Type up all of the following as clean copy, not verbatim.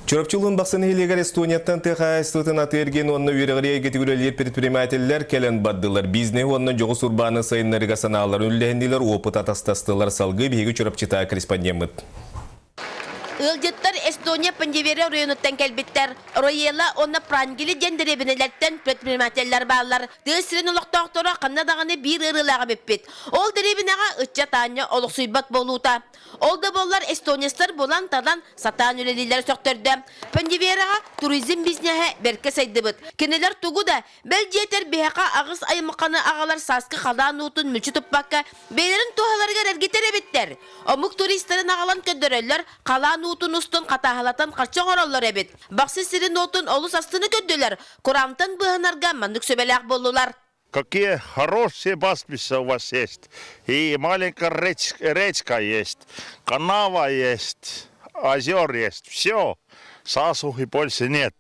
Чорапчылын бақсын елегер Эстонияттан тыға атырген онны үйріғірия кетігірелер предпринимателлер кәлін баддылар. Бизнес онны жоғыс урбаны сайынларыға саналар үлләхінділер опыт атастастылар салғы бейгі чорапчыта корреспондент. Ылжыттар Эстония Пандевері районуттан кәлбеттер. Роела онна прангелі дендеребінелерттен предпринимателлер бағылар. Дүйсірін ұлықтақтора қаннадағаны бір ырылаға беппет. Ол деребінеға ұтча таңы олық сұйбат болуыта. Ол да болар эстонистар болан талан сатан үлелілер сөктерді. Пандеверіға туризм бизнесі берке сайды бұд. Кенелер тугу да бәл жетер бейхақа ағыз аймыққаны ағалар сасқы қалан ұтын мүлчі тұппаққа бейлерін туғаларға әргетер әбеттер. Омық туристарын ағалан көддөрелер қалан ұтын ұстын қатағалатан қарчың оралар әбет. Бақсы сирин отын олыс астыны көдділер. Құрамтан бұғанарға мандық сөбелек болулар. Какие хорошие пастбища у вас есть. И маленькая речка есть, канава есть, озер есть. Все, засухи больше нет.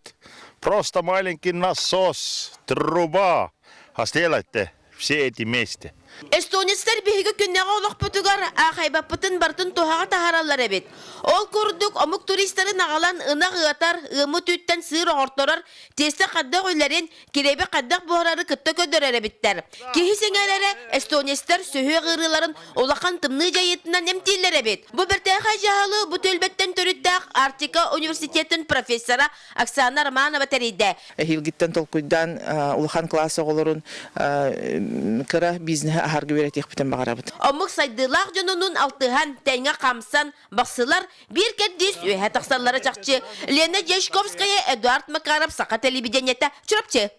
Просто маленький насос, труба. А сделайте все эти вместе. Эстонистер бейгі күннеға олық бұтығар ағайбаппытын бартын тоғаға тахаралар әбет. Ол көрдік омық туристарын ағалан ынақ ұғатар, ұмы түттен сыр оғыртырар, тесті қаддақ өйлерін керебі қаддақ бұғырары күтті көдір әребеттер. Кехі сеңелері эстонистер сөйі ғырыларын олақан тымны жайетінен емтейлер әбет. Бұл біртәға жағалы бұт өлбеттен түріттәқ Артика университетін профессора Оксана Романова тәрейді. Хилгиттен толкуйдан улахан классы оларын кыра бизнес ахаргы беретек битен багарабыт. Омук сайдылақ жонунун алтыхан тәңе қамсан бақсылар бір кәддес өйә тақсалары жақчы. Лена Жешковская, Эдуард Макаров, Сақа телевидениета, Чурапчы.